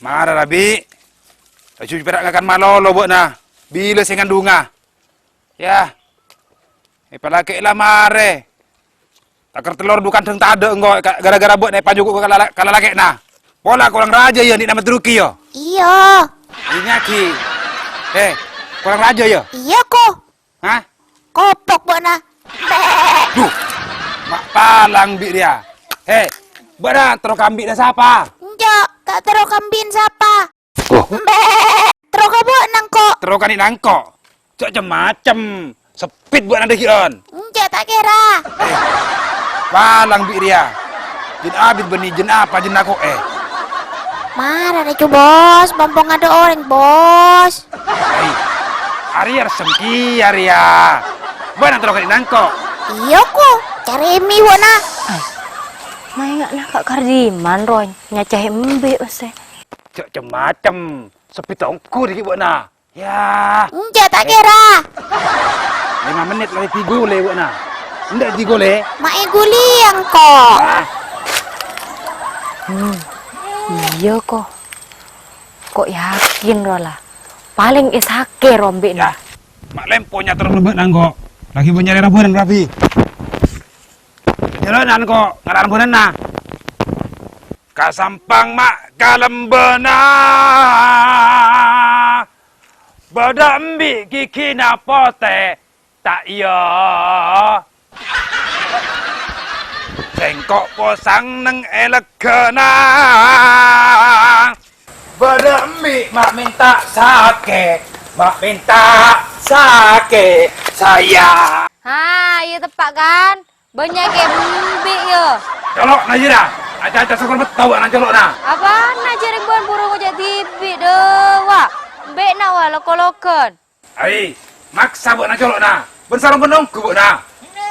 Marah Rabi. Cuci perak akan malolo buat na. Bila saya ngandunga. Ya. Palaki lah mare. Takar telur dukan teng tade engko gara-gara buat ne pajuku kala laki na. Pola kurang raja ya ni nama teruki yo. Iya. Inyaki. Kurang raja ya? Iya kok. Hah? Kopok buat na. Duh. Mak palang bi dia. Bana terus kambing dah siapa? Enggak, tak terok kambing siapa. Oh. Terok buat nang kok. Terus kan nangkok. Cok macam sepit buat nanti kion. Enggak tak kira. Palang bi dia. Jin abid beni jin apa jin aku Marah deh cu bos, bampong ada orang bos. Arya semki Arya. Bana terus kan nangkok. Iya kok, cari mie buat na. Mai nggak nak kak Kardiman roy nyacah embe ose. Cok macam sepit tongku dikit buat na. Ya. Enggak tak kira. 5 menit lagi 3 le buat na. Ndak 3 le. Mak guli yang kok. Iya kok. Kok yakin roh lah. Paling isake rombe Ya. nah. Mak lemponya terus lebet nangkok. Lagi mau nyari rambunan Rabi. Jalanan kok ngaran rambunan nah. Kasampang mak kalembena. Badambi kiki napote tak iya. Tengkok posang neng elegana. Badambi mak minta sake. Mak minta sake saya. Ha, iya tepak kan? Banyak embe yo. Colok najira. Aja-aja sokor betul anak colok nah. Apa najar buan burung aja tibi dewa. Be na wa lokolokan. Ai, maksa buat nak colok nah. Ben sarung penunggu buat nah.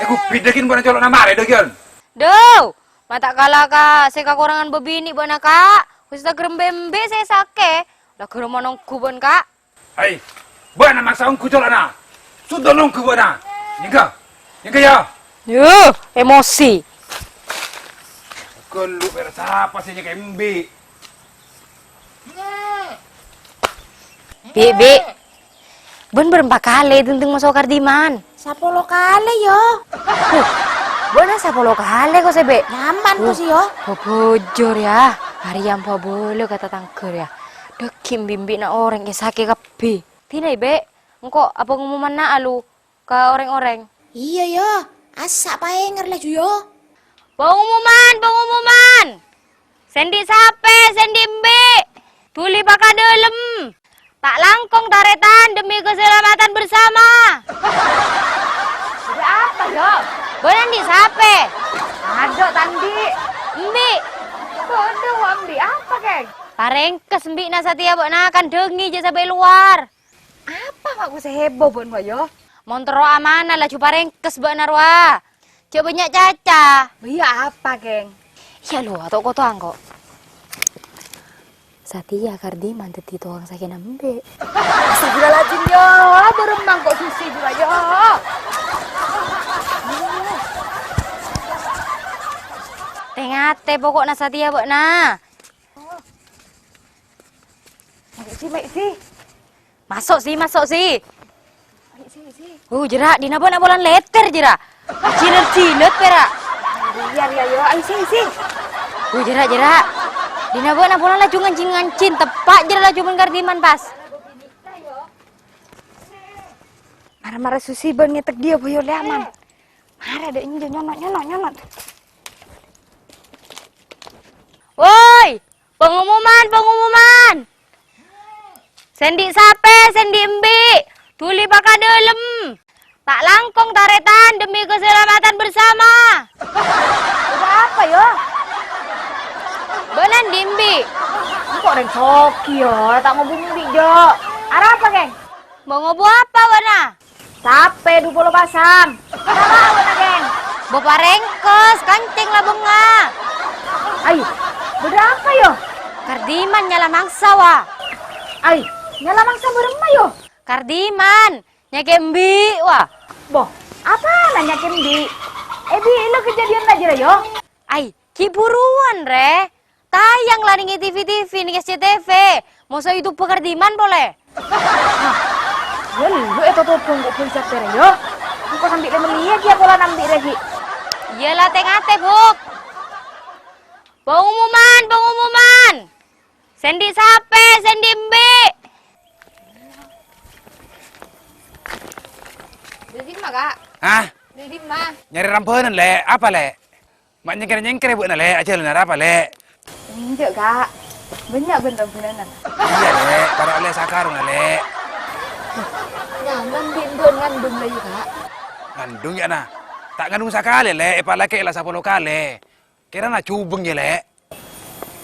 Aku pidekin buat nak colok nah mare dogion. Duh, mata kalah kak, saya kekurangan bebini buat nak kak. Khusus gerembembe saya sake. Lah ke rumah nongku buat kak. Ai, buat nak maksa aku colok nah. Sudah nunggu buat nah. Nyengka ya. Yuh, emosi. Kelu berapa sih nyengka embi. Bi. Ben berempat kali tentang masuk Kardiman. 10 kali yo. Bona 10 kali kok sebe. Nyaman kok sih yo. Bojor ya. Hari yang boleh kata tangker ya. Dekim bimbi na orang isake kape. Tina ibe. Engko apa ngumuman na alu ke orang-orang. Iya yo. Asak paenger lah yo. Pengumuman. Sendi sape, sendi mbe. Tuli baka dalam. Tak langkong taretan demi keselamatan bersama. Ada apa yo? Benan di sape. Ada tandi. Mbi. Ada ambi apa keng? Parengkes mbi na satia buat na akan dengi je sampai luar. Apa mak seheboh buat yo? Montro amanah lah cupa rengkes buat narwa. Coba banyak caca. Iya apa geng? Ya lu atau kau tuang kok. Satia Kardiman teti tuang sakit nambe. Astagfirullahaladzim yo. Beremang kok susi juga yo. Tengate pokoknya Satia buat na. Baik sih. Masuk sih. Jerak dina bona bolan letter jerak. Cilet perak. Biar ya yo. Ayo sih. Jerak. Dina bona bolan lah ngancin tepak jerak lah cuman Kardiman pas. Marah-marah susi ban ngetek dia boyo leaman. Marah ada ini nyonot. Woi, pengumuman. Sendi sape, sendi embi. Tuli baka dalam. Tak langkong taretan demi keselamatan bersama. Udah apa yo? Benan dimbi. Kok orang coki yo. Tak mau bumbi jo. Arah apa geng? Mau ngobu apa wana? Tape 20 pasang. Kenapa wana geng? Bapak rengkes, kancing lah bunga. Ayo. Berapa yo? Kardiman nyala mangsa wa. Ay, nyala mangsa berema yo. Kardiman, nyakembi wa. Boh, apa nanya kendi? Bi, lo kejadian aja yo. Ay, kiburuan re. Tayang lah nih TV-TV, nih SCTV. Mau saya itu pekerdiman boleh? Ya lu itu tuh tunggu bisa tere yo. Engko sambil melihat dia pola nambi lagi. Iyalah tengate, Buk. Pengumuman. Sendi sape, sendi mbe. Di mana, Kak? Hah? Di mana? Nyari ramponan le, apa le? Mak nyengker buat le, aja le apa le? Enggak, Kak. Banyak bener-beneran. Iya le, para le sakarung le. Jangan bimbun ngandung lagi, Kak. Ngandung ya nah. Tak ngandung sakale le, palake lah 10 kali. Kira na cubeng ya le.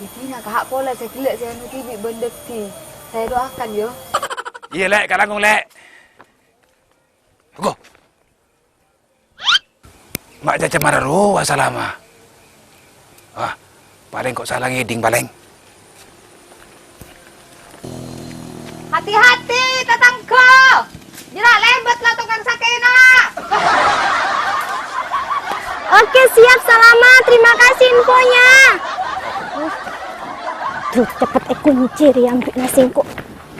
Jadi nak Kak pola saya kelak saya nanti bi bendeki. Saya doakan yo. Iya le, kalanggung le. Go. Mak caca mararu wasalama. Wah, paling kok salah ngeding paling. Hati-hati, tetangga. Jerak lembet lah tukang sakena. Oke, siap, Salama. Terima kasih infonya. Duh, cepet kunci dia ambil nasi kok.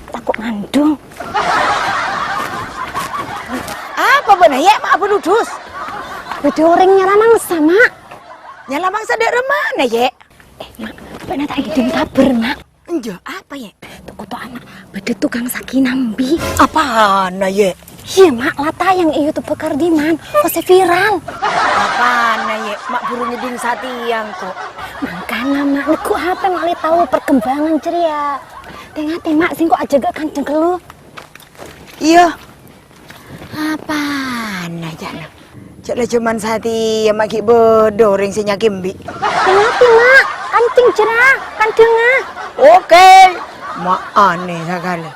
Takut ngandung. Apa benar ya mak berdudus? Bedorengnya lamang sama. Nyala mangsa dek remana ye? Mak, benar tak hidung kabar, Mak. Enjo apa ye? Tuh anak, beda tukang sakinambi. Apa na ye? Iya, Mak, lata yang iyo tuh pekerdiman. Pasti viral. Apa na ye? Mak buru nyeding satiang kok. Makanya, Mak, aku apa Mak tahu perkembangan ceria. Tengah Mak sing kok aja gak kanceng kelu. Iya. Apa na jana? Caklah cuman sati yang maki bedoreng si nyakimbi. Tengah Mak, kancing cerah, kandengah. Oke. Mak aneh sekali.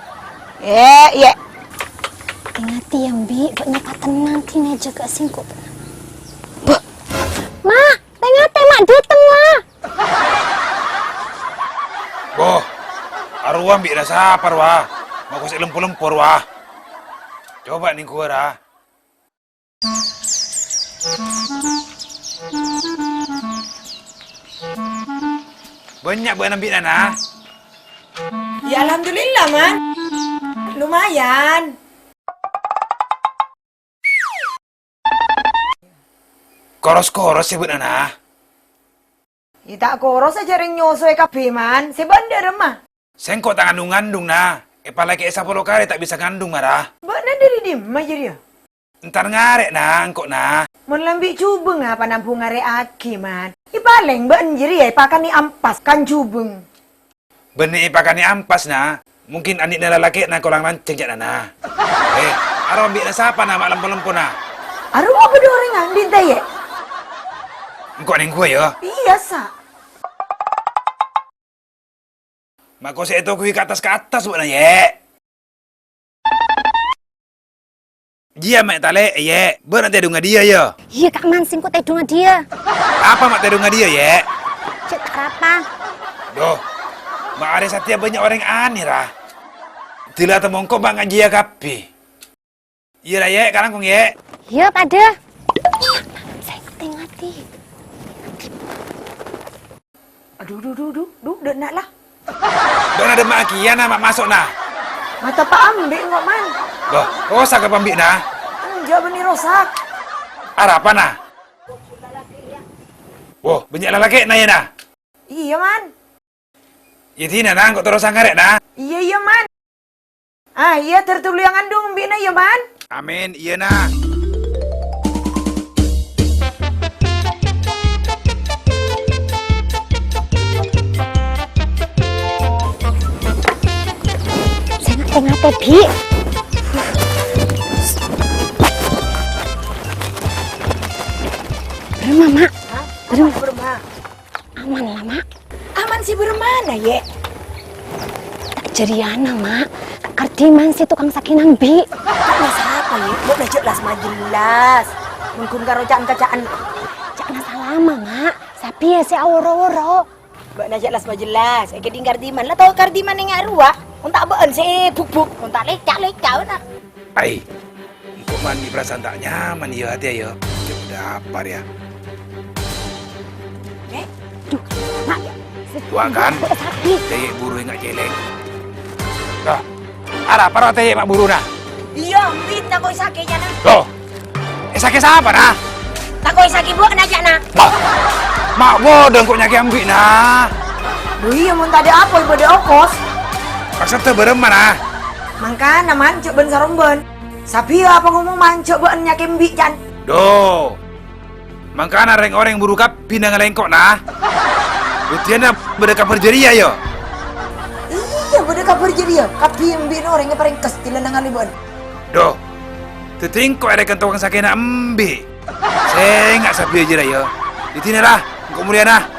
Ye. Ingati ya, Mbi, banyak tenang kini aja gak singkuk. Ma, tengate Mak dateng lah. Boh, aruam bi rasa apa wah? Mau kusik lempur-lempur wah. Coba nih gua dah. Banyak buat ambil nana. Ya alhamdulillah man. Lumayan. Koros-koros sebut nana. Ya tak koros aja ring nyosoy kabeh man. Si bandar mah. Sengkok tak ngandung nah. Apalagi 10 kali tak bisa ngandung marah. Bakna dari dim aja dia. Ntar ngarek nah, engkok nah. Mun lambi cubeng apa nampung ngare aki man. I paling banjir ya pakan ni ampas kan cubeng. Benih pakani ampas nah. Mungkin anik na lalaki na kolang lanceng jak nana. Aruam bi rasa apa nah mak lempo-lempo nah. Aru apa dorengan dinta ye? Engkok ning gua ya. Iya sa. Mak kose itu kui ke atas buat na ye. Dia mak tale ye. Ber nanti dunga dia ya. Iya Kak Man, singkut edunga dia. Apa mak tedunga dia ye? Cek tak apa. Doh. Mak ada satia banyak orang aneh lah. Tila temongko mak ngajia kapi. Iya lah ye, kalangkung ye. Iya pada. Saya ngati. Aduh, dek nak lah. Don ada mak kian mak masuk nah. Mata pak ambil ngok man. Doh, rosak ke pambik nah. Enggak benih rosak. Arah apa nah? Wah, banyak lalaki nah ya nah. Iya man. Ya tina nah, kok terus ngarek nah. Iya man. Ah iya tertulu yang andung bina ya man. Amin, iya nah. Saya ngate Bi. Berema, Mak. Bermah. Aman lah, Mak. Aman sih bermana ye? Tak jeriana, Mak. Kardiman si tukang sakinang Bi. Mas apa ye? Mau belajar las majelas. Mungkin karo caan-caan. Jangan salama, Mak. Sapi ya si aworo-woro. Mbak najak las majelas. Eke di kardiman lah tau kardiman yang arwah. Untak beun sih buk-buk. Untak lecak-lecak nak. Ai. Kok mandi perasaan tak nyaman ya hati ya. Udah apa ya? Duh, Mak. Si Wah kan, Sakit. teyek buru nggak jelek. Dah, ada para teyek mak buru nah. Iya, mbit takoi sakit jana. Loh, sakit siapa nah? Takoi sakit buat aja nah. Lah, mak bodoh kok nyaki ambil nah. Iya, mun tadi apa ibu de okos. Maksud tuh bereman nah. Mangkana mancuk ben saromben. Sapi apa ngomong mancuk ben nyakim mbik jan. Doh, mangkana reng orang buru kap pindah ngelengkok nah. Butiana berdeka berjeria yo. Iya, beda kabar jadi ya. Kapi mbik no orangnya paling kes di lenang alibon. Doh, tetingkok ada kan tukang sakit nak ambil. Saya nggak sabi aja lah yo. Di sini lah, kemudian nah.